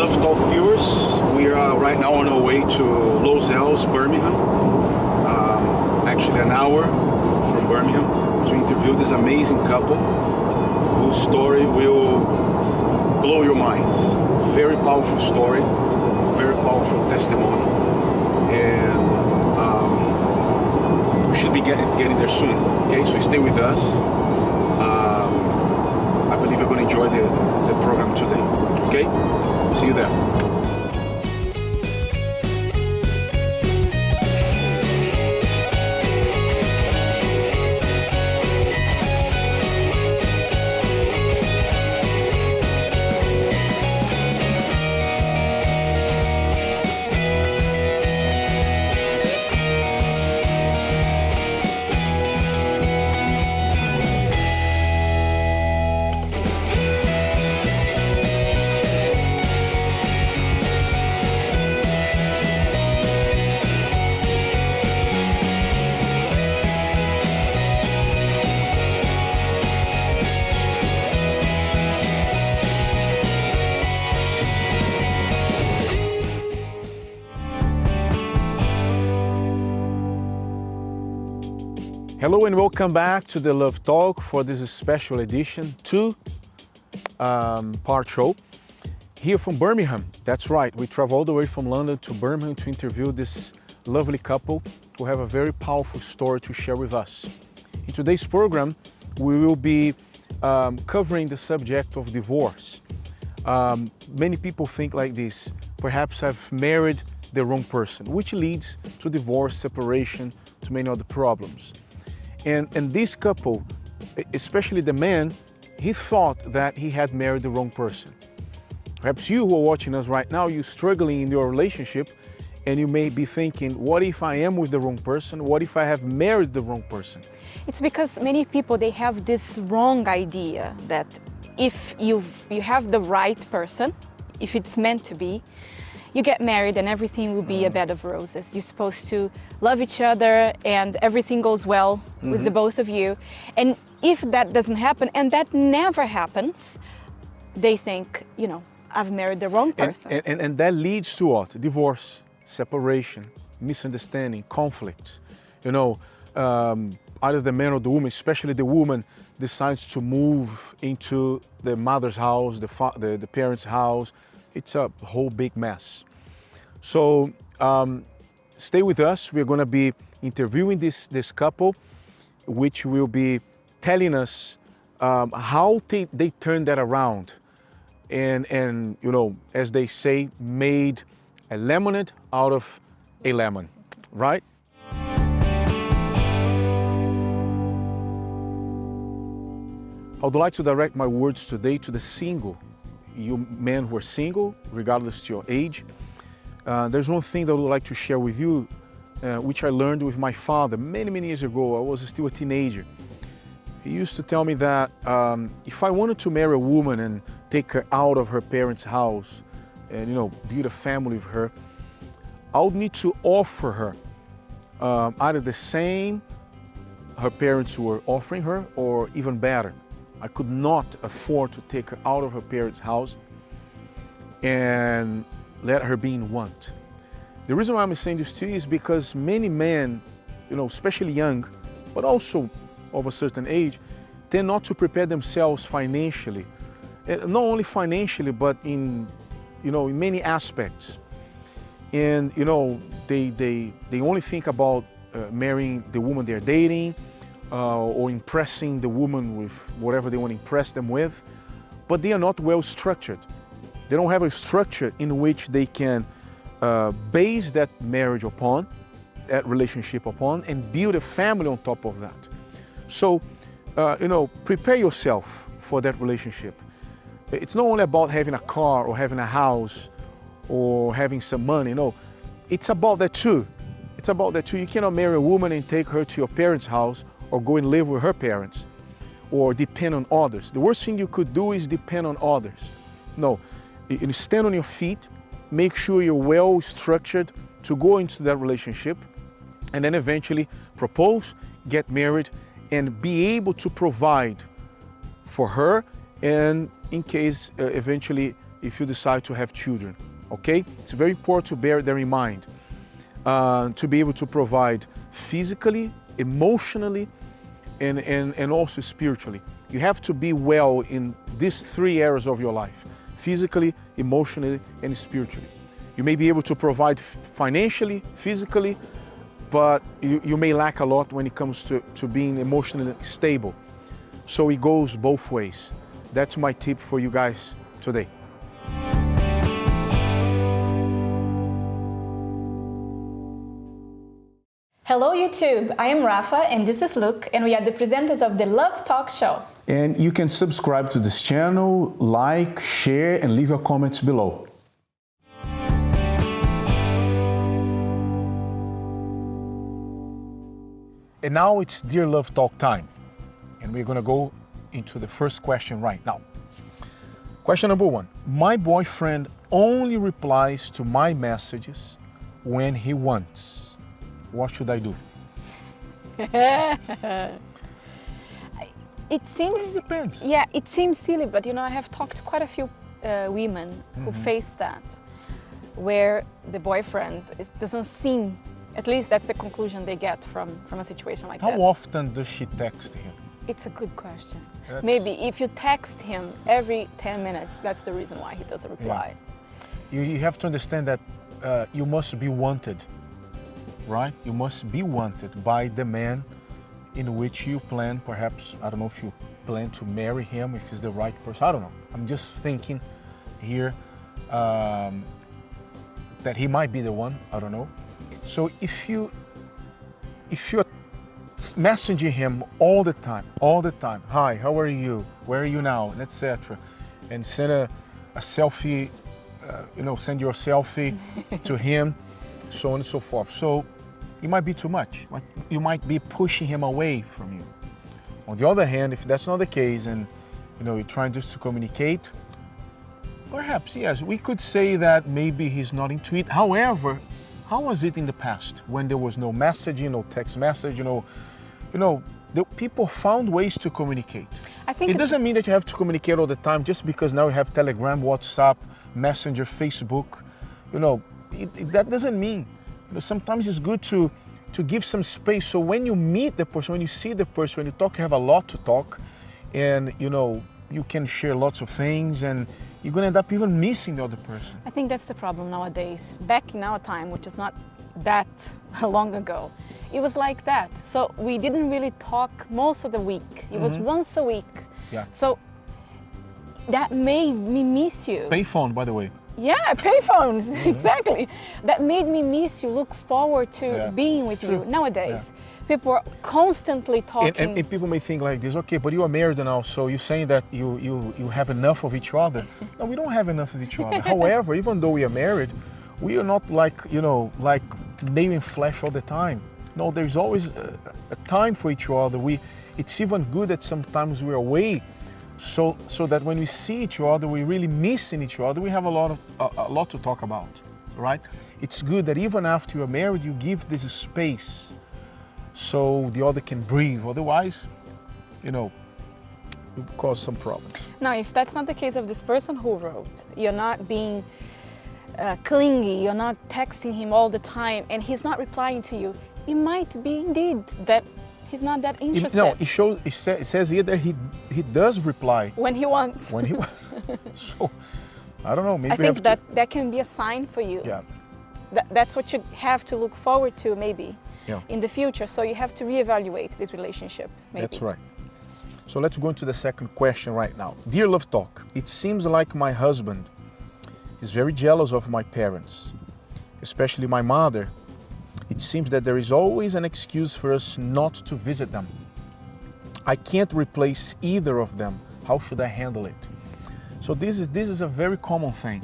Love Talk viewers, we are right now on our way to Los Angeles, Birmingham. Actually an hour from Birmingham to interview this amazing couple whose story will blow your minds. Very powerful story, very powerful testimony, and we should be getting there soon. Okay, so stay with us. I believe you're going to enjoy the program today. Okay, see you there. Hello and welcome back to the Love Talk for this special edition, two-part show here from Birmingham. That's right, we travel all the way from London to Birmingham to interview this lovely couple who have a very powerful story to share with us. In today's program, we will be covering the subject of divorce. Many people think like this: perhaps I've married the wrong person, which leads to divorce, separation, to many other problems. And this couple, especially the man, he thought that he had married the wrong person. Perhaps you who are watching us right now, you're struggling in your relationship and you may be thinking, what if I am with the wrong person? What if I have married the wrong person? It's because many people, they have this wrong idea that if you have the right person, if it's meant to be, you get married and everything will be a bed of roses. You're supposed to love each other and everything goes well with the both of you. And if that doesn't happen, and that never happens, they think, you know, I've married the wrong person. And that leads to what? Divorce, separation, misunderstanding, conflict. You know, either the man or the woman, especially the woman, decides to move into the mother's house, the parents' house. It's a whole big mess. So stay with us. We're going to be interviewing this couple, which will be telling us how they turned that around. And you know, as they say, made a lemonade out of a lemon, right? I would like to direct my words today to the single. You men who are single, regardless to your age. There's one thing that I would like to share with you, which I learned with my father many years ago. I was still a teenager. He used to tell me that if I wanted to marry a woman and take her out of her parents' house and, you know, build a family with her, I would need to offer her either the same her parents were offering her or even better. I could not afford to take her out of her parents' house and let her be in want. The reason why I'm saying this to you is because many men, you know, especially young, but also of a certain age, tend not to prepare themselves financially. And not only financially, but in many aspects. And, you know, they only think about marrying the woman they're dating, or impressing the woman with whatever they want to impress them with, but they are not well structured. They don't have a structure in which they can base that marriage upon, that relationship upon, and build a family on top of that. So, you know, prepare yourself for that relationship. It's not only about having a car or having a house or having some money, no. It's about that too. It's about that too. You cannot marry a woman and take her to your parents' house or go and live with her parents, or depend on others. The worst thing you could do is depend on others. No, you stand on your feet, make sure you're well structured to go into that relationship, and then eventually propose, get married, and be able to provide for her, and in case eventually if you decide to have children, okay? It's very important to bear that in mind, to be able to provide physically, emotionally, and also spiritually. You have to be well in these three areas of your life: physically, emotionally, and spiritually. You may be able to provide financially, physically, but you may lack a lot when it comes to being emotionally stable. So it goes both ways. That's my tip for you guys today. Hello YouTube, I am Rafa and this is Luke, and we are the presenters of the Love Talk Show. And you can subscribe to this channel, like, share, and leave your comments below. And now it's Dear Love Talk time. And we're gonna go into the first question right now. Question number 1. My boyfriend only replies to my messages when he wants. What should I do? It seems, it depends. Yeah, it seems silly, but you know, I have talked to quite a few women who face that, where the boyfriend doesn't seem, at least that's the conclusion they get from a situation like that. How often does she text him? It's a good question. Maybe if you text him every 10 minutes, that's the reason why he doesn't reply. Yeah. You have to understand that you must be wanted, right? You must be wanted by the man in which you plan, perhaps, I don't know if you plan to marry him, if he's the right person, I don't know. I'm just thinking here that he might be the one, I don't know. So if you're messaging him all the time, hi, how are you, where are you now, etc., and send a selfie, send your selfie to him, so on and so forth. So it might be too much. You might be pushing him away from you. On the other hand, if that's not the case and you're trying just to communicate, perhaps, yes, we could say that maybe he's not into it. However, how was it in the past when there was no messaging, no text message, the people found ways to communicate. I think it doesn't mean that you have to communicate all the time just because now you have Telegram, WhatsApp, Messenger, Facebook. That doesn't mean. Sometimes it's good to give some space. So when you meet the person, when you see the person, when you talk, you have a lot to talk, and you can share lots of things, and you're going to end up even missing the other person. I think that's the problem nowadays. Back in our time, which is not that long ago, it was like that. So we didn't really talk most of the week. It was once a week. Yeah. So that made me miss you. Payphone, by the way. Yeah, payphones, exactly. That made me miss you, look forward to being with you. Nowadays, people are constantly talking. And people may think like this, okay, but you are married now, so you're saying that you have enough of each other. No, we don't have enough of each other. However, even though we are married, we are not like, like nail and flesh all the time. No, there's always a time for each other. It's even good that sometimes we're away, so that when we see each other, we really missing each other. We have a lot to talk about, right? It's good that even after you're married, you give this space so the other can breathe. Otherwise, it will cause some problems. Now, if that's not the case of this person who wrote, you're not being clingy, you're not texting him all the time, and he's not replying to you, it might be indeed that he's not that interested. No, it says here that he does reply. When he wants. When he wants. So, I don't know, maybe I think that can be a sign for you. Yeah. That's what you have to look forward to, maybe, in the future. So you have to reevaluate this relationship, maybe. That's right. So let's go into the second question right now. Dear Love Talk, it seems like my husband is very jealous of my parents, especially my mother. It seems that there is always an excuse for us not to visit them. I can't replace either of them. How should I handle it? So this is a very common thing.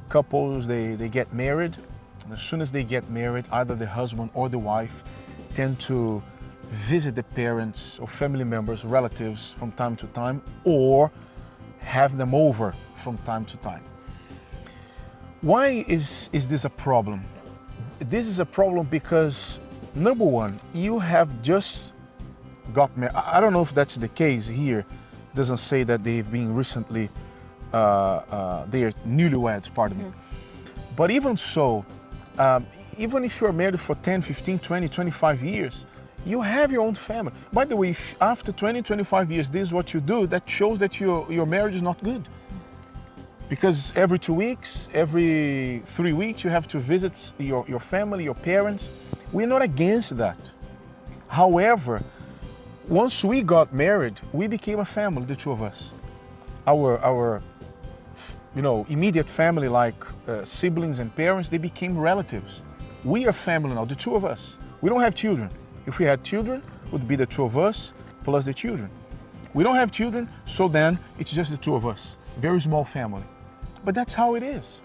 Couples, they get married, and as soon as they get married, either the husband or the wife tend to visit the parents or family members, relatives from time to time, or have them over from time to time. Why is this a problem? This is a problem because, number one, you have just got married. I don't know if that's the case here. It doesn't say that they've been recently they are newlyweds, pardon me. But even so, even if you're married for 10, 15, 20, 25 years, you have your own family. By the way, if after 20, 25 years, this is what you do, that shows that your marriage is not good. Because every 2 weeks, every 3 weeks, you have to visit your family, your parents. We're not against that. However, once we got married, we became a family, the two of us. Our immediate family, like siblings and parents, they became relatives. We are family now, the two of us. We don't have children. If we had children, it would be the two of us plus the children. We don't have children, so then it's just the two of us. Very small family. But that's how it is.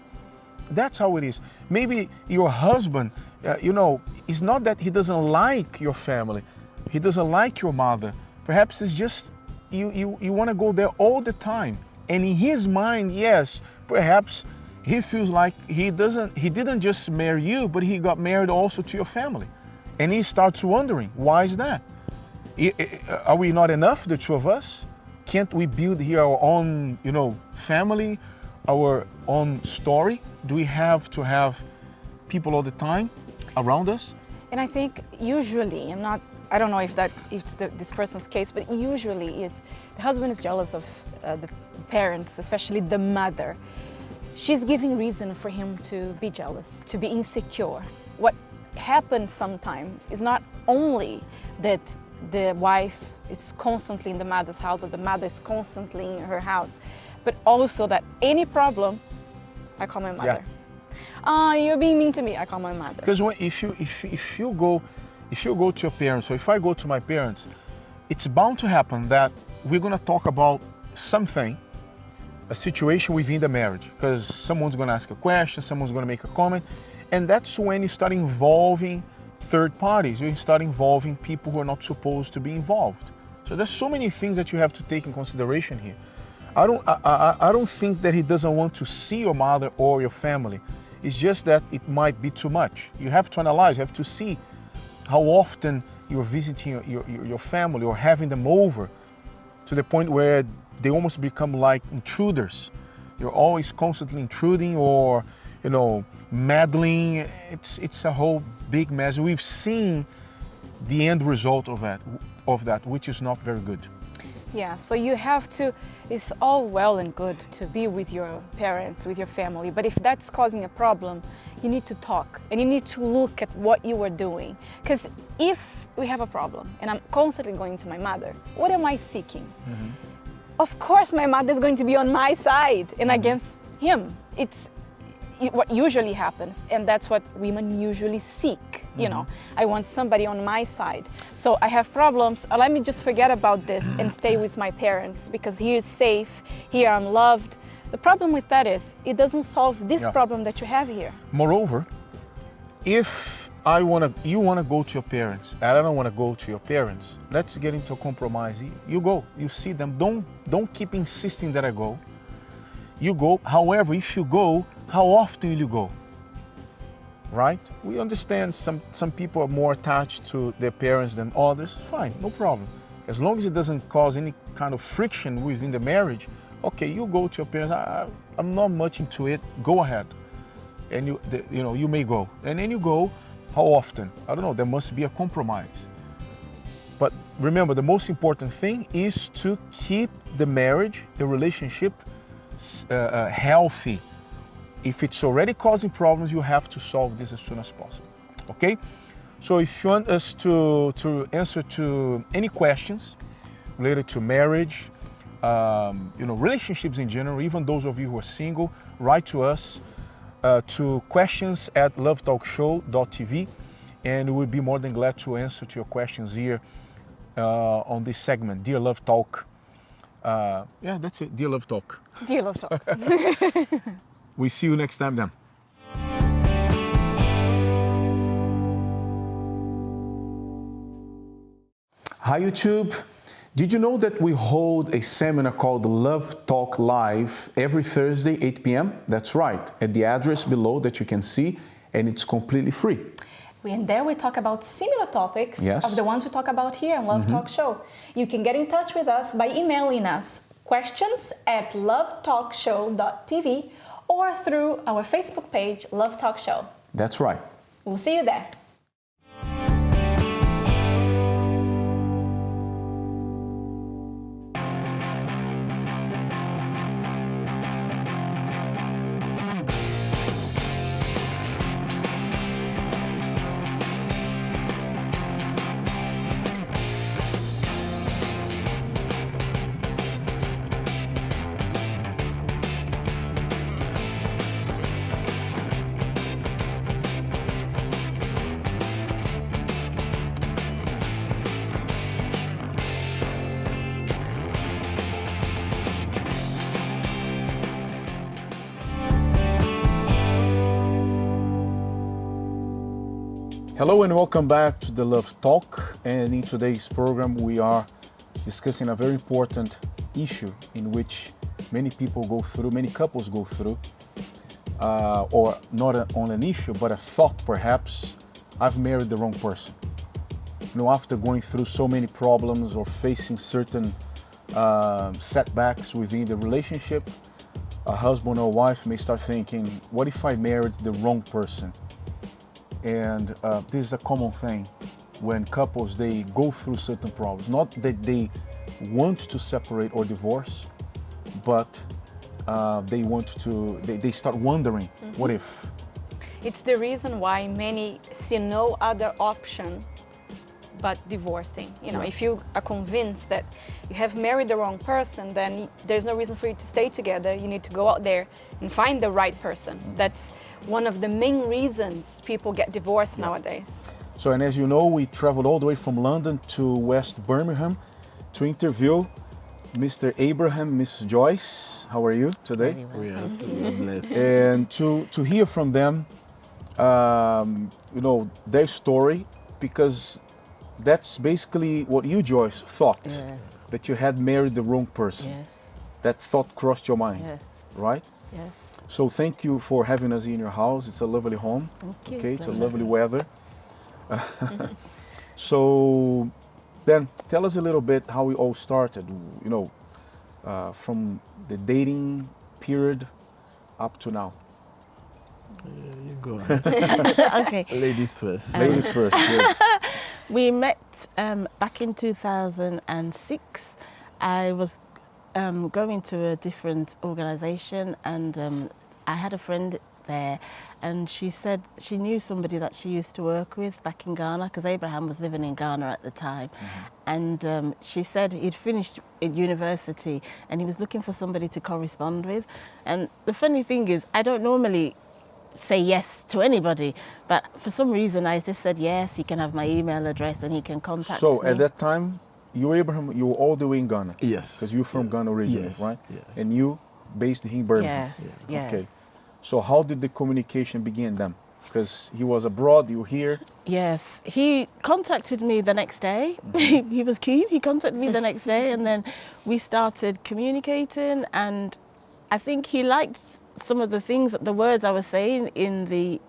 That's how it is. Maybe your husband, it's not that he doesn't like your family. He doesn't like your mother. Perhaps it's just you want to go there all the time. And in his mind, yes, perhaps he feels like he didn't just marry you, but he got married also to your family. And he starts wondering, why is that? Are we not enough, the two of us? Can't we build here our own, family, our own story? Do we have to have people all the time around us? And I think usually, I don't know if it's this person's case, but usually the husband is jealous of the parents, especially the mother. She's giving reason for him to be jealous, to be insecure. What happens sometimes is not only that the wife is constantly in the mother's house or the mother is constantly in her house, but also that any problem, I call my mother. Yeah. You're being mean to me, I call my mother. Because if you go to your parents, or if I go to my parents, it's bound to happen that we're going to talk about something, a situation within the marriage, because someone's going to ask a question, someone's going to make a comment, and that's when you start involving third parties. You start involving people who are not supposed to be involved. So there's so many things that you have to take in consideration here. I don't think that he doesn't want to see your mother or your family. It's just that it might be too much. You have to analyze, you have to see how often you're visiting your family or having them over to the point where they almost become like intruders. You're always constantly intruding or, meddling. It's a whole big mess. We've seen the end result of that, which is not very good. Yeah, so you have to, it's all well and good to be with your parents, with your family, but if that's causing a problem, you need to talk and you need to look at what you are doing. Because if we have a problem and I'm constantly going to my mother, what am I seeking? Mm-hmm. Of course my mother is going to be on my side and against him. It's what usually happens, and that's what women usually seek. I want somebody on my side. So I have problems, let me just forget about this and stay with my parents because here is safe, here I'm loved. The problem with that is it doesn't solve this problem that you have here. Moreover, if you want to go to your parents and I don't want to go to your parents, let's get into a compromise. You go, you see them, don't keep insisting that I go. You go. However, if you go, how often will you go? Right? We understand some people are more attached to their parents than others. Fine, no problem. As long as it doesn't cause any kind of friction within the marriage, okay, you go to your parents. I'm not much into it. Go ahead, and you may go. And then you go. How often? I don't know. There must be a compromise. But remember, the most important thing is to keep the marriage, the relationship, healthy. If it's already causing problems, you have to solve this as soon as possible, okay? So if you want us to answer to any questions related to marriage, relationships in general, even those of you who are single, write to us to questions@lovetalkshow.tv, and we'll be more than glad to answer to your questions here on this segment, Dear Love Talk. That's it, Dear Love Talk. Dear Love Talk. We see you next time then. Hi YouTube. Did you know that we hold a seminar called Love Talk Live every Thursday, 8 p.m.? That's right, at the address below that you can see, and it's completely free. And there we talk about similar topics of the ones we talk about here on Love Talk Show. You can get in touch with us by emailing us questions@lovetalkshow.tv or through our Facebook page, Love Talk Show. That's right. We'll see you there. Hello and welcome back to the Love Talk, and in today's program we are discussing a very important issue in which many people go through, many couples go through, or not on an issue but a thought perhaps, I've married the wrong person. You know, after going through so many problems or facing certain setbacks within the relationship, a husband or wife may start thinking, what if I married the wrong person? And this is a common thing when couples, they go through certain problems. Not that they want to separate or divorce, but they start wondering, what if? It's the reason why many see no other option but divorcing. You know, if you are convinced that you have married the wrong person, then there's no reason for you to stay together. You need to go out there and find the right person. That's one of the main reasons people get divorced nowadays. So, and as you know, we traveled all the way from London to West Birmingham to interview Mr. Abraham, Mrs. Joyce. How are you today? We are blessed. And to hear from them, you know, their story, because that's basically what you, Joyce, thought, that you had married the wrong person. Yes. That thought crossed your mind, right? Yes. So thank you for having us in your house. It's a lovely home. Thank you. Okay, it's a lovely weather. So then tell us a little bit how it all started, you know, from the dating period up to now. You go on. Okay. Ladies first. Ladies first, yes. We met back in 2006. I was going to a different organization, and I had a friend there, and she said she knew somebody that she used to work with back in Ghana, because Abraham was living in Ghana at the time. And she said he'd finished at university and he was looking for somebody to correspond with. And the funny thing is, I don't normally say yes to anybody, but for some reason I just said yes, he can have my email address and he can contact me. So at that time, you, Abraham, you were all the way in Ghana? Yes. Because you're from Ghana originally, Yes. right? Yes. And you based in Birmingham? Yes, yes. Okay. So how did the communication begin then? Because he was abroad, you were here? Yes, he contacted me the next day. He was keen, he contacted me the next day, and then we started communicating, and I think he liked some of the things, the words I was saying in the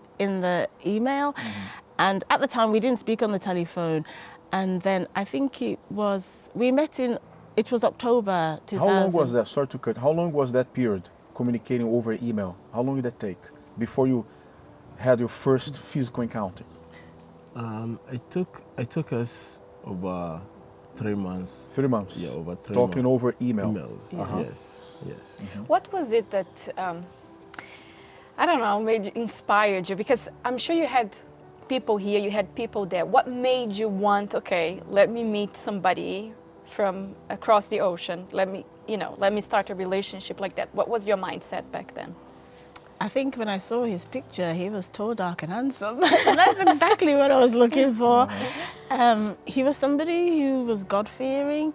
email. And at the time we didn't speak on the telephone, and then I think it was October 2000. How long was that? Sorry to cut. How long was that period communicating over email? How long did that take before you had your first physical encounter? It took us over 3 months. 3 months? Yeah, over 3 Talking months. over email? Emails. Yes, yes. What was it that, I don't know, inspired you? Because I'm sure you had people here, you had people there. What made you want, okay, let me meet somebody from across the ocean. Let me start a relationship like that. What was your mindset back then? I think when I saw his picture, he was tall, dark and handsome. That's exactly what I was looking for. He was somebody who was God-fearing,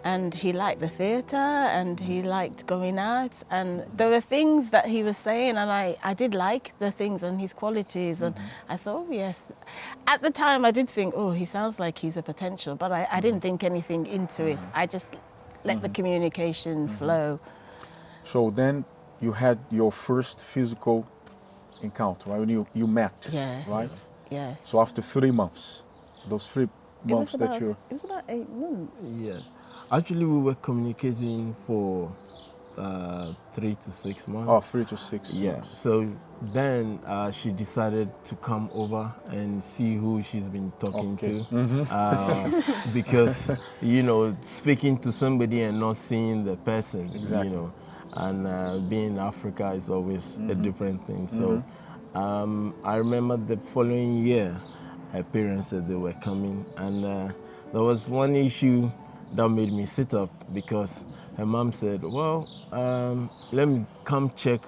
and he liked the theatre, and he liked going out, and there were things that he was saying, and I did like the things and his qualities, and I thought, oh, yes. At the time I did think, oh, he sounds like he's a potential, but I didn't think anything into it. I just let the communication flow. So then you had your first physical encounter, right? When you met, Yes. right? Yes. So after 3 months, those months that you're... It was about 8 months. Yes. Actually, we were communicating for 3 to 6 months. Oh, 3 to 6 Yeah. months. So then she decided to come over and see who she's been talking to. Because, you know, speaking to somebody and not seeing the person, Exactly. you know, and being in Africa is always a different thing. So I remember the following year, her parents said they were coming, and there was one issue that made me sit up because her mom said, well, let me come check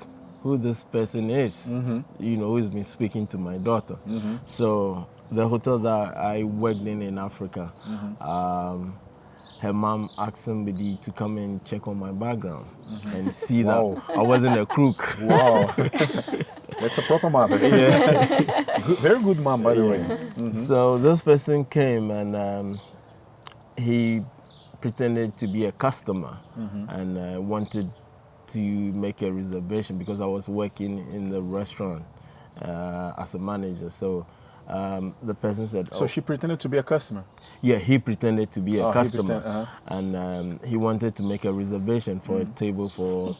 who this person is, you know, who's been speaking to my daughter. So the hotel that I worked in Africa, her mom asked somebody to come and check on my background and see that I wasn't a crook. Wow. That's a proper mother. Yeah. Very good mom, by the way. So this person came and he pretended to be a customer and wanted to make a reservation because I was working in the restaurant as a manager. So the person said, So she pretended to be a customer? yeah, he pretended to be a Oh, he customer. pretend- And he wanted to make a reservation for a table for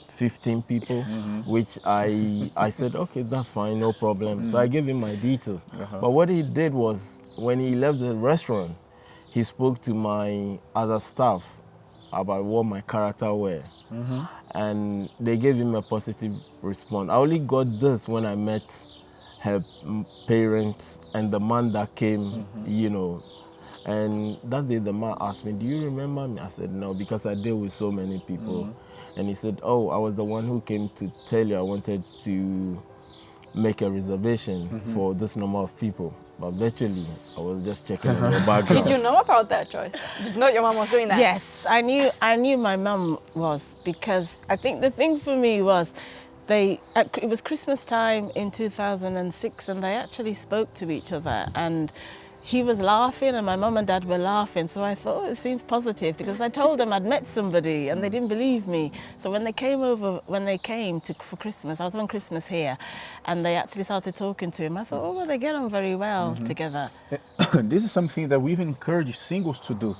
15 people, which I said, okay, that's fine, no problem. So I gave him my details. But what he did was, when he left the restaurant, he spoke to my other staff about what my character were. And they gave him a positive response. I only got this when I met her parents and the man that came, you know. And that day the man asked me, do you remember me? I said, no, because I deal with so many people. And he said, oh, I was the one who came to tell you I wanted to make a reservation for this number of people. But virtually, I was just checking on your background. Did you know about that, Joyce? Did you know your mom was doing that? Yes, I knew my mum was, because I think the thing for me was it was Christmas time in 2006 and they actually spoke to each other, and he was laughing and my mum and dad were laughing, so I thought, oh, it seems positive, because I told them I'd met somebody and they didn't believe me. So when they came for Christmas, I was on Christmas here, and they actually started talking to him, I thought, oh, well, they get on very well together. This is something that we even encourage singles to do,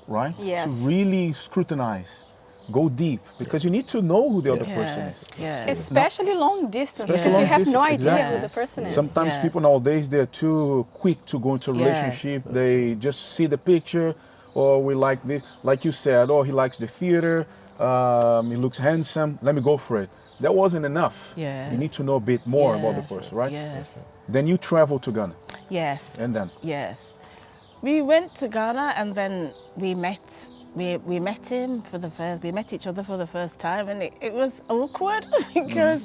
right? Yes. To really scrutinize, go deep, because you need to know who the other person is. Yes. Especially long distance, Especially because you long have no distance, idea exactly. who the person is. Sometimes Yes. people nowadays, they're too quick to go into a Yes. relationship. They just see the picture, or we like this, like you said, oh, he likes the theater, he looks handsome, let me go for it. That wasn't enough. Yes. You need to know a bit more about the person, right? Yes. Then you travel to Ghana, Yes. and then? Yes. We went to Ghana and then we met. We met him we met each other for the first time, and it was awkward because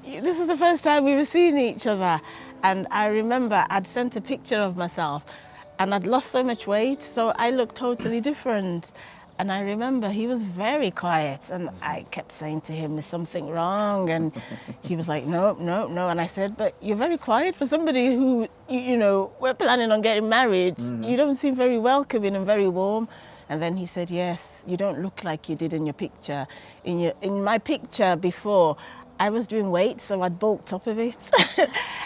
this was the first time we were seeing each other. And I remember I'd sent a picture of myself and I'd lost so much weight, so I looked totally different. And I remember he was very quiet, and I kept saying to him, is something wrong? And he was like, no, no, no. And I said, but you're very quiet for somebody who, you know, we're planning on getting married. You don't seem very welcoming and very warm. And then he said, yes, you don't look like you did in your picture. In my picture before, I was doing weights, so I'd bulked up a bit.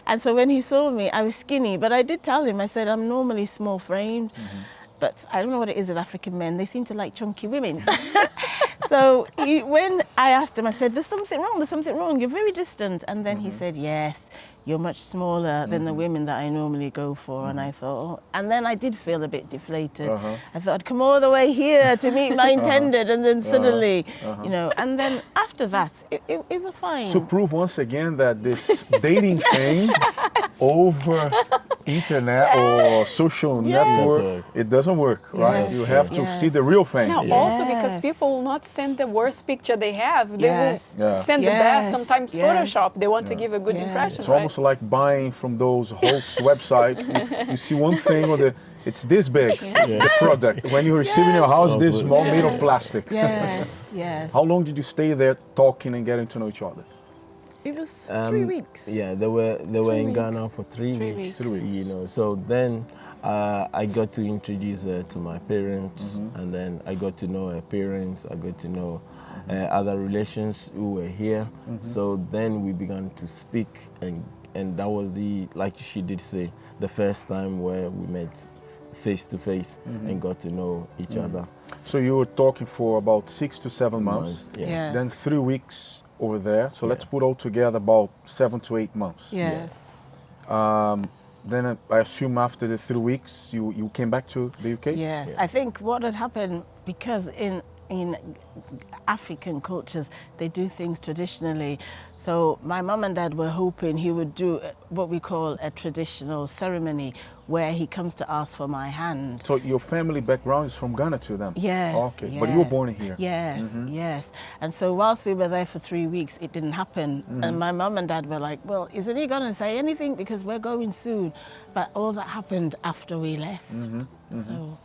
And so when he saw me, I was skinny. But I did tell him, I said, I'm normally small framed. But I don't know what it is with African men. They seem to like chunky women. So when I asked him, I said, there's something wrong, you're very distant. And then he said, yes, you're much smaller than the women that I normally go for. And I thought, oh. And then I did feel a bit deflated. I thought I'd come all the way here to meet my intended, and then suddenly, you know, and then after that, it was fine. To prove once again that this dating thing over internet or social network, it doesn't work, right? Yes. You have to see the real thing. No, also because people will not send the worst picture they have. They Yes. will send the Yes. best, sometimes Yes. Photoshop. They want to give a good impression, It's right? almost like buying from those hoax websites. You see one thing on it's this big, the product. When you receive in your house, this small, made of plastic. Yes, yes. How long did you stay there talking and getting to know each other? It was 3 weeks. Yeah, they were in weeks. Ghana for 3 weeks. weeks. 3 weeks. You know, so then I got to introduce her to my parents, and then I got to know her parents. I got to know other relations who were here. So then we began to speak, and that was like she did say, the first time where we met face to face and got to know each other. So you were talking for about 6 to 7 months. Yeah. Yes. Then 3 weeks over there. So let's put all together about 7 to 8 months. Yes. Then I assume after the 3 weeks, you came back to the UK? Yes, I think what had happened, because in African cultures, they do things traditionally. So my mum and dad were hoping he would do what we call a traditional ceremony, where he comes to ask for my hand. So your family background is from Ghana to them? Yes. Okay, yes, but you were born here? Yes, yes. And so whilst we were there for 3 weeks, it didn't happen. And my mum and dad were like, well, isn't he going to say anything? Because we're going soon. But all that happened after we left. So,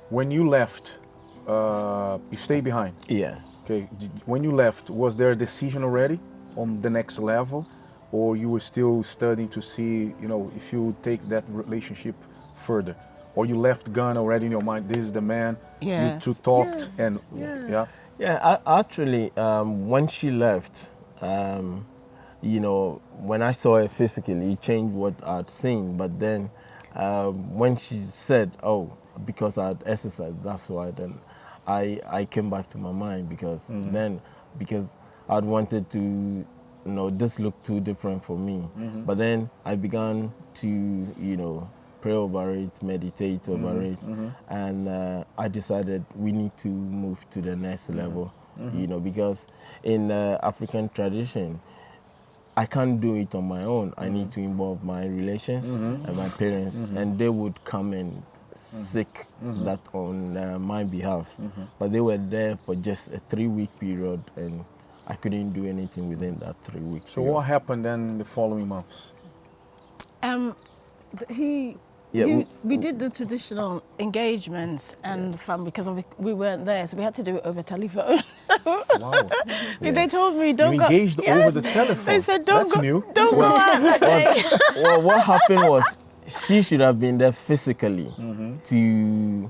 When you left, you stayed behind? Yeah. Okay. When you left, was there a decision already on the next level, or you were still studying to see, you know, if you take that relationship further, or you left Ghana already in your mind? This is the man. Yes. You two talked, Yes. and Yeah. Yeah, actually, when she left, you know, when I saw her physically, it changed what I'd seen. But then when she said, oh, because I'd exercised, that's why, then I came back to my mind, because then, because I'd wanted to, you know, this looked too different for me. But then I began to, you know, pray over it, meditate over it, and I decided we need to move to the next level, you know, because in African tradition, I can't do it on my own. I need to involve my relations and my parents, and they would come and seek that on my behalf. But they were there for just a 3-week period, and I couldn't do anything within that 3 weeks. so what happened then in the following months? We did the traditional engagements and fun, because we weren't there, so we had to do it over telephone. Wow. They told me don't You go. engaged over the telephone. They said don't That's go. new. Don't go out that day. Well, what happened was she should have been there physically to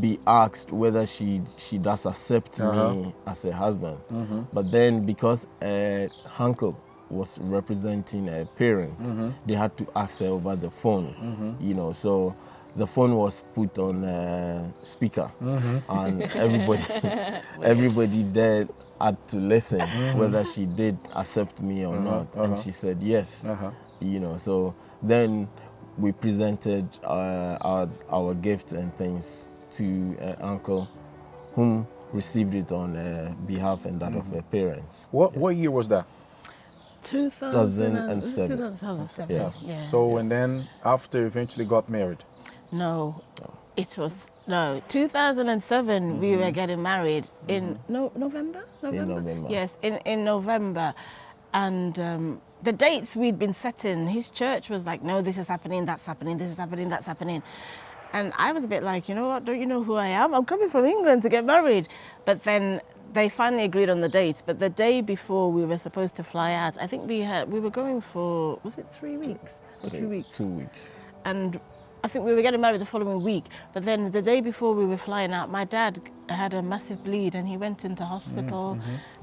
be asked whether she does accept me as a husband. But then, because uncle was representing a parent, they had to ask her over the phone, you know, so the phone was put on speaker, and everybody there had to listen whether she did accept me or not, and she said yes, you know. So then we presented our gift and things to uncle, whom received it on behalf and that of her parents. What year was that? 2007. 2007. Yeah. So, and then after eventually got married? No, it was, no, 2007 we were getting married in November? In November. Yes, in November. And the dates we'd been setting, his church was like, no, this is happening, that's happening, this is happening, that's happening. And I was a bit like, you know what, don't you know who I am? I'm coming from England to get married. But then they finally agreed on the dates. But the day before we were supposed to fly out, I think we were going for, was it 3 weeks or 2 weeks? 2 weeks. And I think we were getting married the following week. But then the day before we were flying out, my dad had a massive bleed and he went into hospital.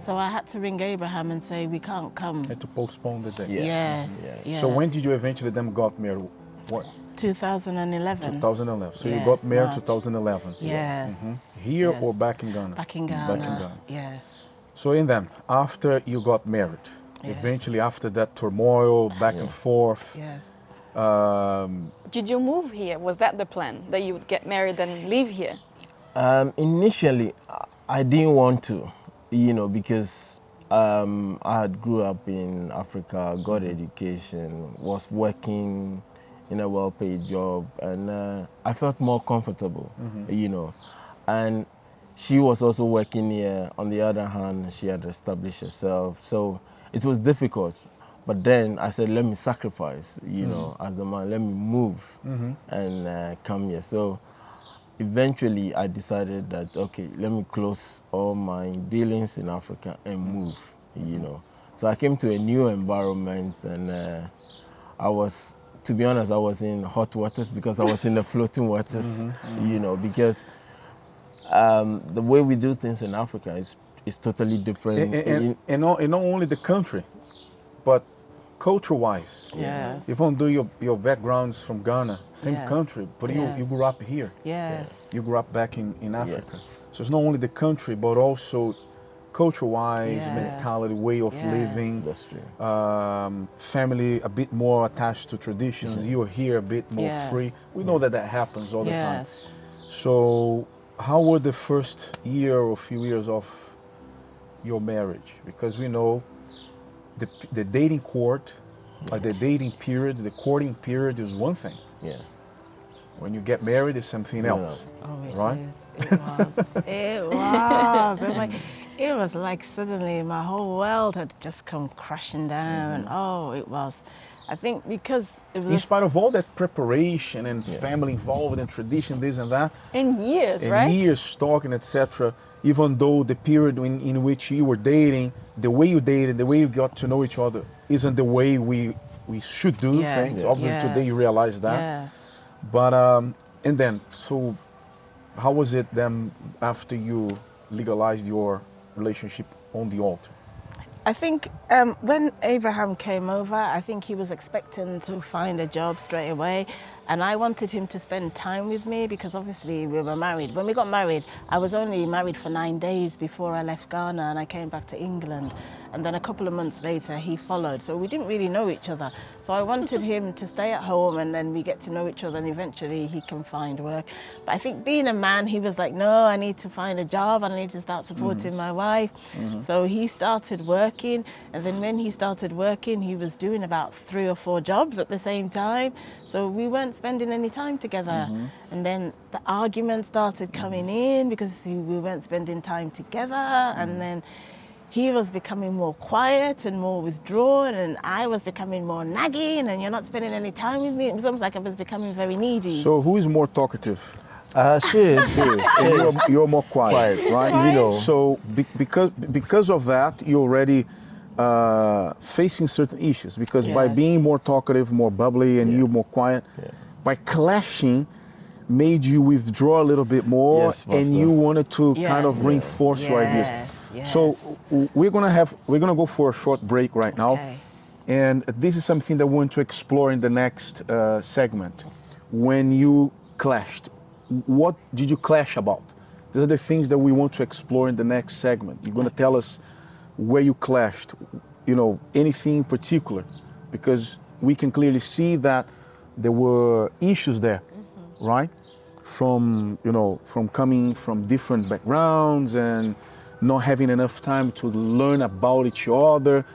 So I had to ring Abraham and say, we can't come. Had to postpone the day. Yes, yes. So when did you eventually then got married? What? 2011. 2011. So you Yes, got married March. 2011. Yes. Here Yes. or back in Ghana? Back in Ghana. Back in Ghana. Yes. So in then, after you got married, eventually after that turmoil, back and forth, Yes. Did you move here? Was that the plan, that you would get married and live here? Initially, I didn't want to, you know, because I had grew up in Africa, got education, was working in a well-paid job, and I felt more comfortable, you know. And she was also working here. On the other hand, she had established herself, so it was difficult. But then I said, let me sacrifice, you know, as the man, let me move and come here. So eventually I decided that, okay, let me close all my dealings in Africa and move, you know. So I came to a new environment, and I was, to be honest, I was in hot waters because I was in the floating waters, you know, because the way we do things in Africa is totally different. And not only the country, but culture-wise, Yes. even though your background's from Ghana, same Yes. country, but Yes. you grew up here. Yes. You grew up back in Africa. So it's not only the country, but also culture-wise, Yes. mentality, way of Yes. living. That's true. Family a bit more attached to traditions. You're here a bit more Yes. free. We know that happens all the time. Yes. So how were the first year or few years of your marriage? Because we know the dating court, the dating period, the courting period is one thing. Yeah. When you get married, it's something else. Oh, it Right? is. It was. It was. It was like suddenly my whole world had just come crashing down. Oh, it was. I think because it In was. spite of all that preparation and family involved and tradition, this and that, In years, and right? years talking, etc., even though the period in which you were dating, the way you dated, the way you got to know each other, isn't the way we should do Yes, things. Obviously, yes, today you realize that. Yes. But and then, so how was it then after you legalized your relationship on the altar? I think when Abraham came over, I think he was expecting to find a job straight away. And I wanted him to spend time with me because obviously we were married. When we got married, I was only married for 9 days before I left Ghana and I came back to England. And then a couple of months later, he followed. So we didn't really know each other. So I wanted him to stay at home and then we get to know each other and eventually he can find work. But I think being a man, he was like, no, I need to find a job and I need to start supporting my wife. So he started working. And then when he started working, he was doing about 3 or 4 jobs at the same time. So we weren't spending any time together. And then the arguments started coming in because we weren't spending time together. And then he was becoming more quiet and more withdrawn, and I was becoming more nagging, and you're not spending any time with me. It was almost like I was becoming very needy. So who is more talkative? She is. And you're more quiet, right? You know. So because of that, you're already facing certain issues. Because by Yes. being more talkative, more bubbly, and you more quiet, by clashing, made you withdraw a little bit more, Yes, and Pastor. you wanted to kind of Yes. reinforce your ideas. Yes. So we're gonna go for a short break right now, Okay. and this is something that we want to explore in the next segment. When you clashed, what did you clash about? These are the things that we want to explore in the next segment. You're gonna tell us where you clashed, anything in particular, because we can clearly see that there were issues there, right? From coming from different backgrounds and not having enough time to learn about each other,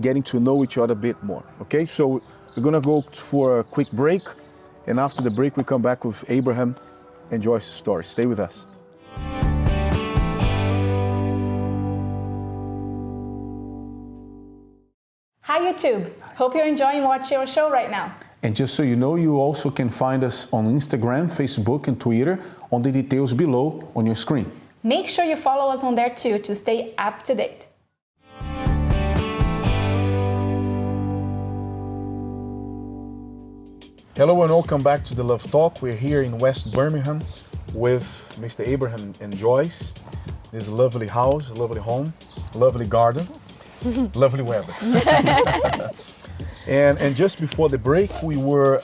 getting to know each other a bit more. Okay, so we're gonna go for a quick break, and after the break we come back with Abraham and Joyce's story. Stay with us. Hi YouTube! Hope you're enjoying watching our show right now. And just so you know, you also can find us on Instagram, Facebook, and Twitter on the details below on your screen. Make sure you follow us on there too to stay up to date. Hello and welcome back to the Love Talk. We're here in West Birmingham with Mr. Abraham and Joyce. This lovely house, lovely home, lovely garden, lovely weather. And just before the break, we were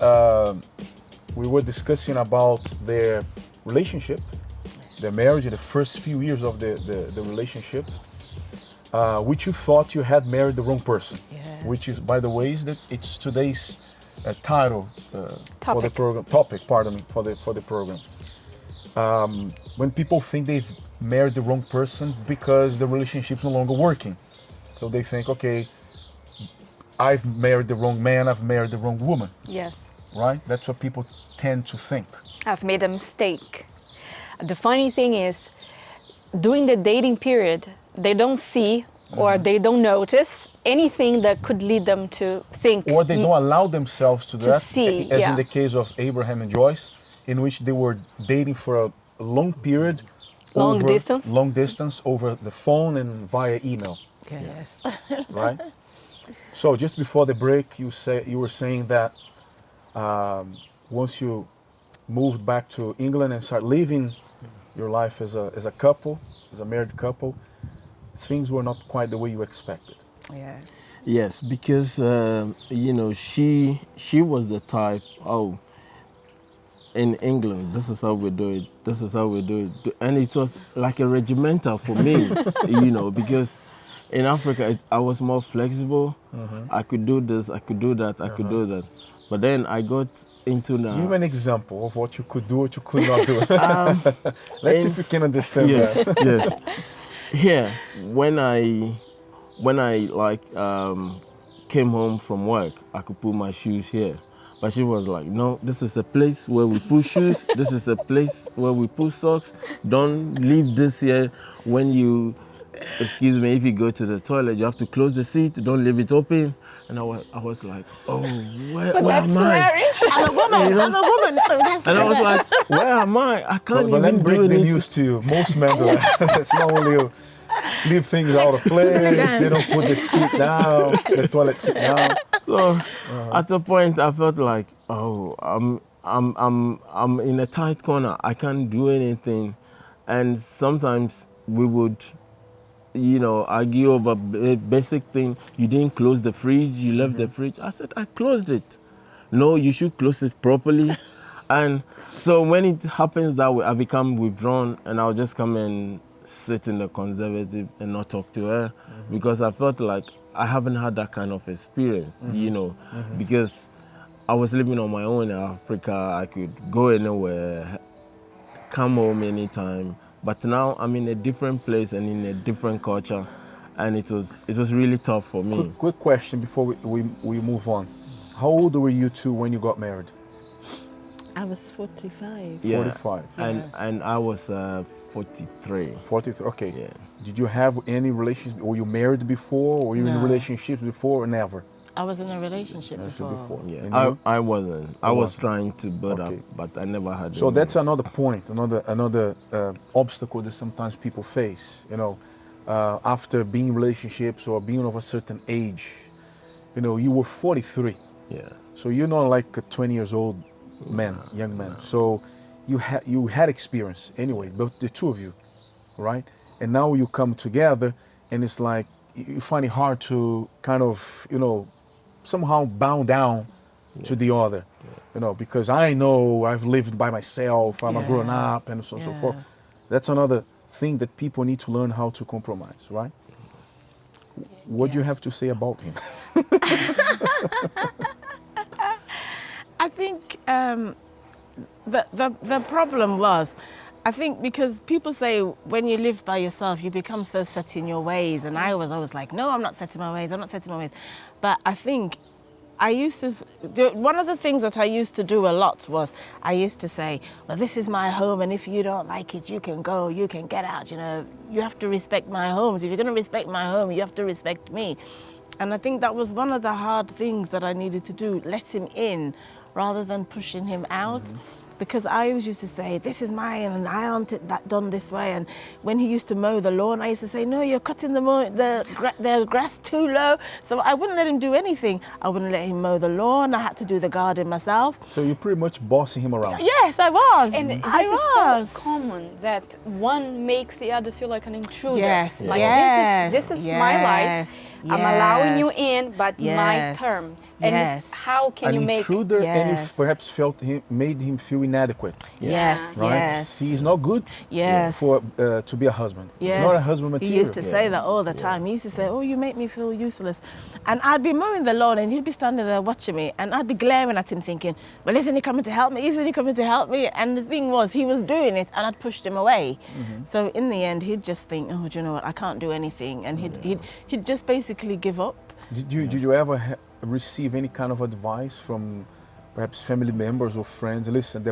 discussing about their relationship, their marriage, the first few years of the relationship, which you thought you had married the wrong person. Yeah. Which is, by the way, it's today's title for the Topic. program. Topic, pardon me, for the program. When people think they've married the wrong person because the relationship's no longer working, so they think, okay, I've married the wrong man, I've married the wrong woman, Yes. right? That's what people tend to think. I've made a mistake. The funny thing is, during the dating period, they don't see or they don't notice anything that could lead them to think. Or they don't allow themselves to do that, see, as yeah. in the case of Abraham and Joyce, in which they were dating for a long period, Long long distance over the phone and via email, Yes. right? So just before the break, you were saying that once you moved back to England and started living your life as a couple, as a married couple, things were not quite the way you expected. Yeah. Yes, because you know, she was the type. Oh, in England, this is how we do it. This is how we do it, and it was like a regimental for me, you know, because in Africa I was more flexible. I could do this, I could do that, I could do that, but then I got into the. Give an example of what you could do, what you could not do. Let's see if we can understand yes, that. yes. Here, when I like came home from work, I could put my shoes here. But she was like, no, this is a place where we put shoes. This is a place where we put socks. Don't leave this here. When you, excuse me, if you go to the toilet, you have to close the seat. Don't leave it open. And I was like, oh, where am I? Marriage. I'm a woman. I'm a woman. So that's And I was like, where am I? I can't But let even me break do the anything. news to you. Most men do that. It's not only you. Leave things out of place. They don't put the seat down, the toilet seat down. So at a point, I felt like, oh, I'm in a tight corner. I can't do anything, and sometimes we would, you know, argue over basic thing. You didn't close the fridge. You left the fridge. I said I closed it. No, you should close it properly. And so when it happens that way, I become withdrawn, and I'll just come and sit in the conservative and not talk to her because I felt like I haven't had that kind of experience, you know, because I was living on my own in Africa. I could go anywhere, come home anytime. But now I'm in a different place and in a different culture, and it was really tough for me. Quick question before we move on. How old were you two when you got married? I was 45. Yeah. 45. And I was 43. 43. Okay. Yeah. Did you have any relationships? Were you married before? Or were you in No. relationships before or never? I was in a relationship Relationship before. before. Yeah, And you? I wasn't. I was wasn't. trying to build up, Okay. but I never had. So any. that's another point, another obstacle that sometimes people face. You know, after being in relationships or being of a certain age, you know, you were 43. Yeah. So you're not like a 20 years old man, young man. So you had experience anyway, but the two of you, right? And now you come together, and it's like you find it hard to kind of, you know, somehow bow down to the other, you know, because I know I've lived by myself, I'm a grown up, and so on and so forth. That's another thing that people need to learn how to compromise, right? What do you have to say about him? I think the problem was, I think because people say when you live by yourself, you become so set in your ways. And I was always like, no, I'm not set in my ways. I'm not set in my ways. But I think I used to, one of the things that I used to do a lot was I used to say, well, this is my home. And if you don't like it, you can go, you can get out. You know, you have to respect my home. So if you're going to respect my home, you have to respect me. And I think that was one of the hard things that I needed to do, let him in rather than pushing him out. Because I always used to say, this is mine and I want it that done this way. And when he used to mow the lawn, I used to say, no, you're cutting the grass too low. So I wouldn't let him do anything. I wouldn't let him mow the lawn. I had to do the garden myself. So you're pretty much bossing him around. Yes, I was. And this I is was. so common that one makes the other feel like an intruder. Yes, Like yes, this is my life. I'm allowing you in, but my Yes. terms. Yes. And how can An you make? intruder, and you Yes. perhaps made him feel inadequate, Yes, right? yes. He's not good Yes. for to be a husband. Yes. He's not a husband He material. used to say that all the time. He used to say, oh, you make me feel useless. And I'd be mowing the lawn and he'd be standing there watching me and I'd be glaring at him thinking, well, isn't he coming to help me? Isn't he coming to help me? And the thing was, he was doing it and I'd pushed him away. So in the end, he'd just think, oh, do you know what? I can't do anything. And he'd just basically give up. Did you ever receive any kind of advice from perhaps family members or friends? Listen,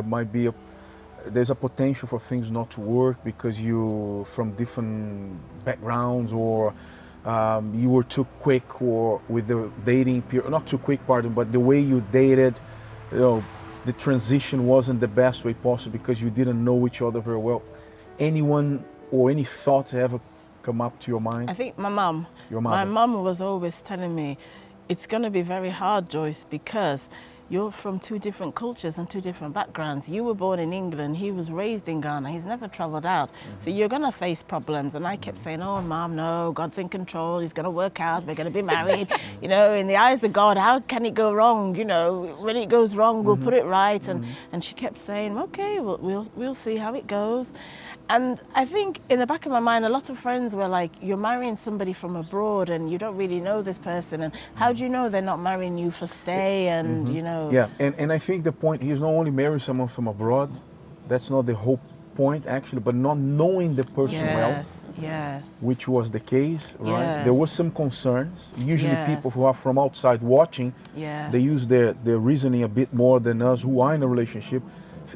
there's a potential for things not to work because you from different backgrounds, or you were too quick, or with the dating period, not too quick, pardon, but the way you dated, you know, the transition wasn't the best way possible because you didn't know each other very well. Anyone or any thoughts ever come up to your mind? I think my mum. Your mother. My mum was always telling me, it's going to be very hard, Joyce, because you're from two different cultures and two different backgrounds. You were born in England, he was raised in Ghana, he's never traveled out. So you're gonna face problems. And I kept saying, oh, Mom, no, God's in control, he's gonna work out, we're gonna be married. You know, in the eyes of God, how can it go wrong? You know, when it goes wrong, we'll put it right. And she kept saying, okay, we'll see how it goes. And I think in the back of my mind, a lot of friends were like, you're marrying somebody from abroad and you don't really know this person. And how do you know they're not marrying you for stay? And, you know. Yeah, and I think the point, he's not only marrying someone from abroad, that's not the whole point actually, but not knowing the person well. Yes. Which was the case, right? Yes. There was some concerns. Usually Yes. people who are from outside watching, Yes. they use their reasoning a bit more than us who are in a relationship.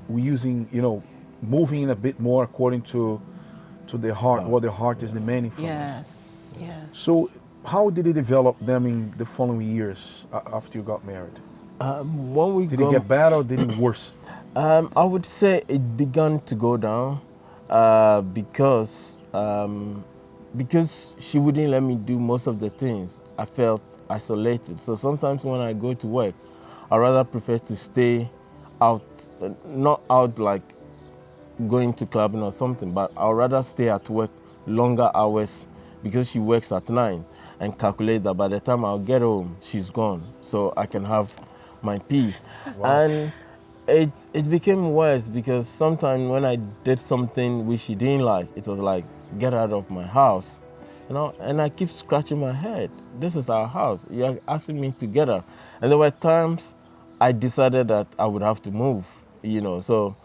We're using, you know, moving in a bit more according to their heart, what their heart is demanding from us. Yes. So how did it develop them in the following years after you got married? When we Did it get better or did it worse? I would say it began to go down because she wouldn't let me do most of the things. I felt isolated. So sometimes when I go to work, I rather prefer to stay out, not out like going to clubbing or something, but I'd rather stay at work longer hours because she works at 9 and calculate that by the time I'll get home, she's gone. So I can have my peace. Wow. And it became worse because sometimes when I did something which she didn't like, it was like, get out of my house. You know, and I keep scratching my head. This is our house. You're asking me to get out. And there were times I decided that I would have to move, you know. So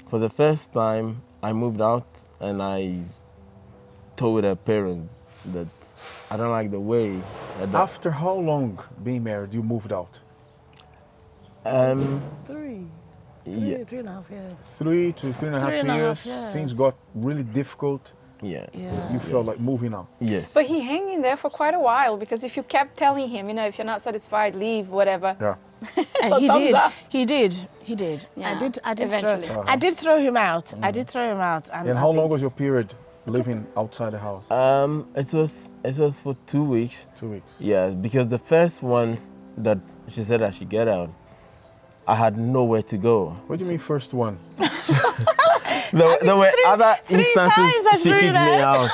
for the first time, I moved out and I told her parents that I don't like the way. After how long being married, you moved out? Three Yeah. 3.5 years. 3 to 3.5 years. Yes. Things got really difficult. Yeah. You felt like moving out. Yes. But he hung in there for quite a while because if you kept telling him, you know, if you're not satisfied, leave, whatever. Yeah. And So he thumbs did. up. He did. Yeah, I did. eventually. I did throw him out. I did throw him out. And how long was your period living outside the house? It was for 2 weeks. 2 weeks. Yeah, because the first one that she said I should get out, I had nowhere to go. What do you mean first one? There were other times I instances she threw kicked me that. out.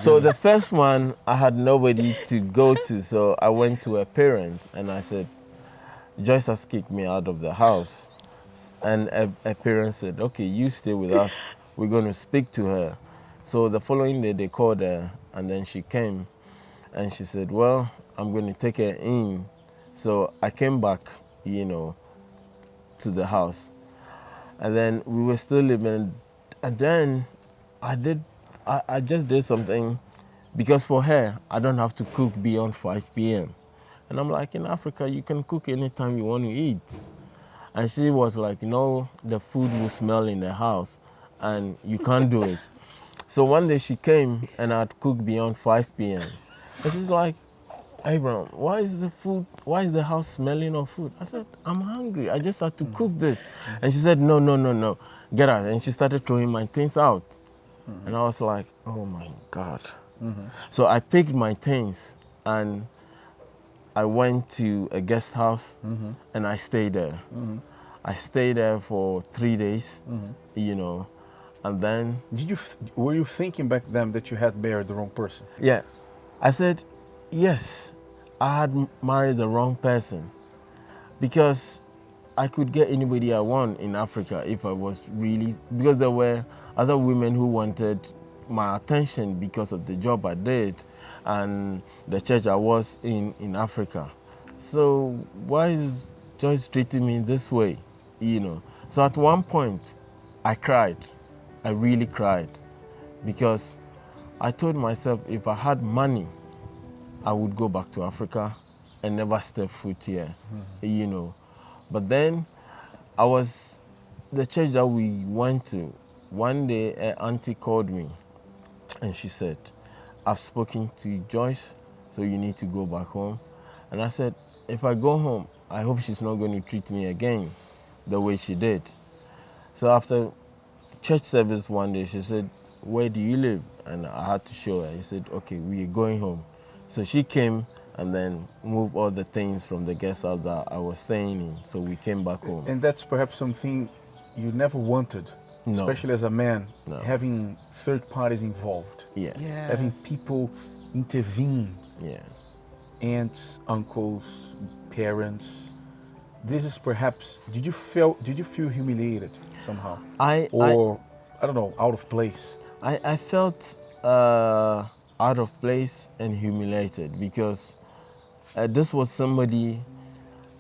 So the first one, I had nobody to go to. So I went to her parents and I said, Joyce has kicked me out of the house. And her parents said, okay, you stay with us. We're going to speak to her. So the following day, they called her and then she came and she said, well, I'm going to take her in. So I came back, you know, to the house. And then we were still living. And then I just did something because for her, I don't have to cook beyond 5 p.m. And I'm like, in Africa, you can cook anytime you want to eat. And she was like, no, the food will smell in the house and you can't do it. So one day she came and I'd cook beyond 5 p.m. And she's like, Abraham, why is the house smelling of food? I said, I'm hungry. I just had to cook this. And she said, no, get out. And she started throwing my things out. And I was like, oh my God. So I picked my things and I went to a guest house and I stayed there. I stayed there for 3 days, you know, and then... Were you thinking back then that you had married the wrong person? Yeah. I said, yes, I had married the wrong person because I could get anybody I want in Africa if I was really... Because there were other women who wanted my attention because of the job I did and the church I was in Africa. So why is Joyce treating me this way, you know? So at one point, I cried. I really cried because I told myself if I had money, I would go back to Africa and never step foot here, you know. But then the church that we went to, one day an auntie called me and she said, I've spoken to Joyce, so you need to go back home. And I said, if I go home, I hope she's not going to treat me again the way she did. So after church service one day, she said, where do you live? And I had to show her. He said, okay, we are going home. So she came and then moved all the things from the guest house that I was staying in. So we came back home. And that's perhaps something you never wanted, No. especially as a man, No. having third parties involved, Yeah. having people intervene, Yeah. aunts, uncles, parents. This is perhaps, did you feel humiliated somehow? I don't know, out of place? I felt out of place and humiliated because this was somebody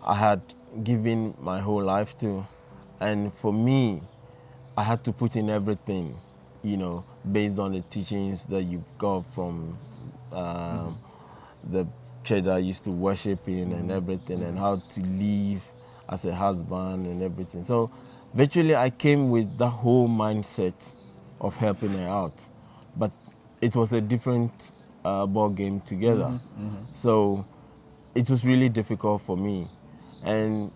I had given my whole life to, and for me, I had to put in everything, you know, based on the teachings that you got from the church I used to worship in and everything, and how to live as a husband and everything. So virtually I came with the whole mindset of helping her out, but it was a different ball game together. So it was really difficult for me, and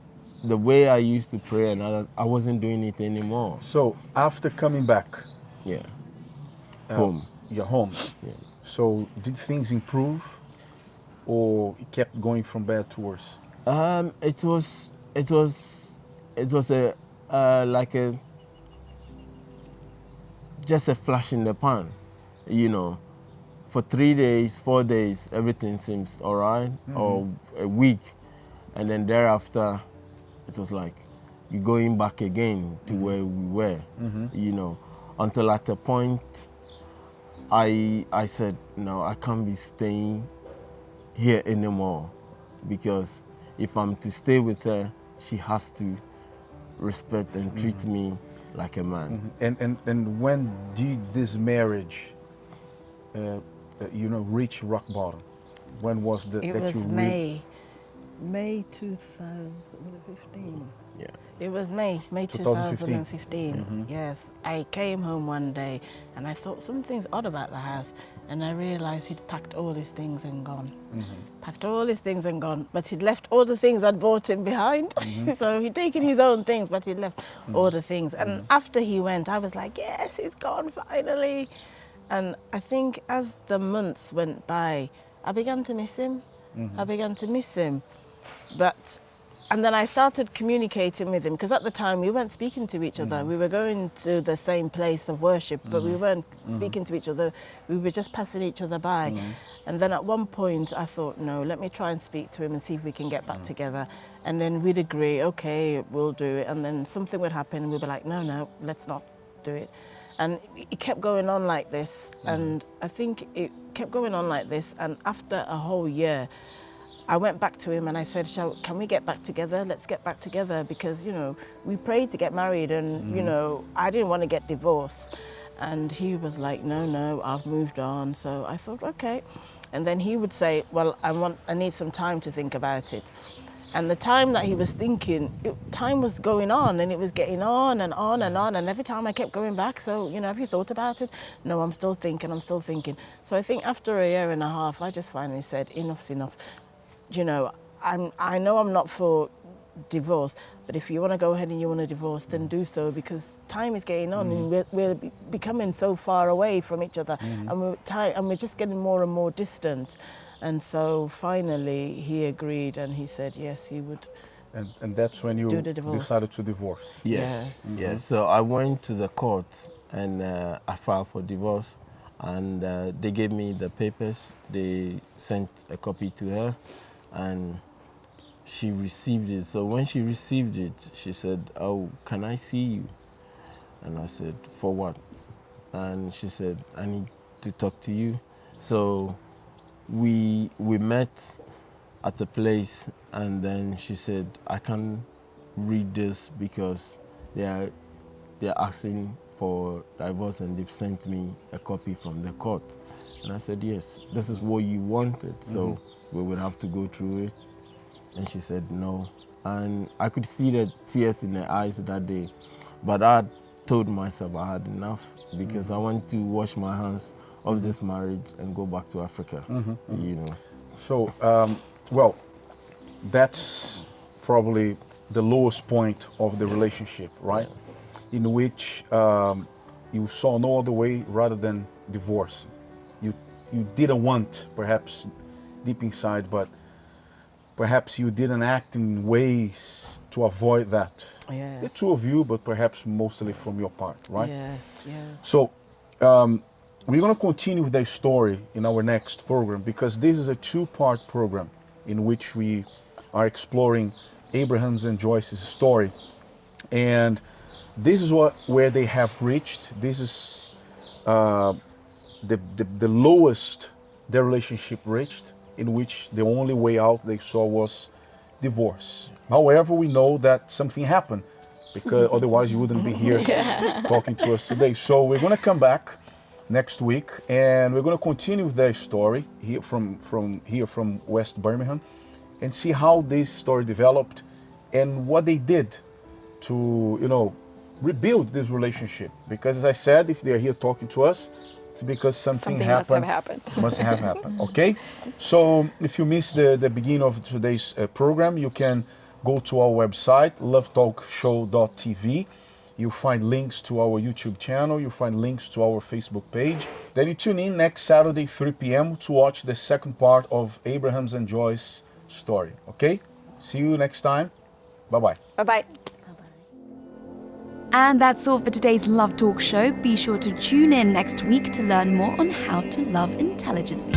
the way I used to pray and I wasn't doing it anymore. So after coming back, Yeah, home. you're home. Yeah. So did things improve, or it kept going from bad to worse? It was a like a just a flash in the pan, you know. For 3 days, 4 days, everything seems all right, or a week, and then thereafter, it was like you're going back again to where we were, you know, until at a point, I said, no, I can't be staying here anymore, because if I'm to stay with her, she has to respect and treat me like a man. And when did this marriage, reach rock bottom? When was It that was you May 2015. Yeah. It was May 2015. 2015. Yes, I came home one day and I thought something's odd about the house, and I realized he'd packed all his things and gone. Packed all his things and gone, but he'd left all the things I'd bought him behind. So he'd taken his own things, but he'd left all the things. And after he went, I was like, yes, he's gone finally. And I think as the months went by, I began to miss him. I began to miss him. And then I started communicating with him, because at the time we weren't speaking to each other. We were going to the same place of worship, but we weren't speaking to each other. We were just passing each other by. And then at one point I thought, no, let me try and speak to him and see if we can get back together. And then we'd agree, okay, we'll do it. And then something would happen and we'd be like, no, let's not do it. And it kept going on like this. And I think it kept going on like this. And after a whole year, I went back to him and I said, can we get back together? Let's get back together, because, you know, we prayed to get married and, you know, I didn't want to get divorced. And he was like, no, I've moved on. So I thought, okay. And then he would say, well, I need some time to think about it. And the time that he was thinking, time was going on, and it was getting on and on and on. And every time I kept going back, so, you know, have you thought about it? No, I'm still thinking. So I think after a year and a half, I just finally said, enough's enough. You know, I know I'm not for divorce, but if you want to go ahead and you want to divorce, then do so, because time is getting on and we're becoming so far away from each other, and we're just getting more and more distant. And so finally he agreed and he said yes, he would. And that's when you decided to divorce? Yes. Yes. So I went to the court and I filed for divorce, and they gave me the papers. They sent a copy to her, and she received it. So when she received it, she said, oh, can I see you? And I said, for what? And she said, I need to talk to you. So we met at a place, and then she said, I can't read this because they're asking for divorce and they've sent me a copy from the court. And I said, yes, this is what you wanted, so we would have to go through it. And she said no. And I could see the tears in her eyes that day, but I told myself I had enough, because I want to wash my hands of this marriage and go back to Africa, you know. So, well, that's probably the lowest point of the relationship, right? In which you saw no other way rather than divorce. You didn't want, perhaps, deep inside, but perhaps you didn't act in ways to avoid that. Yes. The two of you, but perhaps mostly from your part, right? Yes, yes. So we're going to continue with the story in our next program, because this is a two-part program in which we are exploring Abraham's and Joyce's story. And this is where they have reached. This is the lowest their relationship reached, in which the only way out they saw was divorce. However, we know that something happened, because otherwise you wouldn't be here talking to us today. So we're going to come back next week, and we're going to continue with their story here from West Birmingham, and see how this story developed and what they did to, rebuild this relationship. Because as I said, if they're here talking to us, it's because something happened. Must have happened. Okay? So if you missed the beginning of today's program, you can go to our website, lovetalkshow.tv. You'll find links to our YouTube channel. You'll find links to our Facebook page. Then you tune in next Saturday, 3 p.m. to watch the second part of Abraham's and Joyce's story. Okay? See you next time. Bye-bye. Bye-bye. And that's all for today's Love Talk Show. Be sure to tune in next week to learn more on how to love intelligently.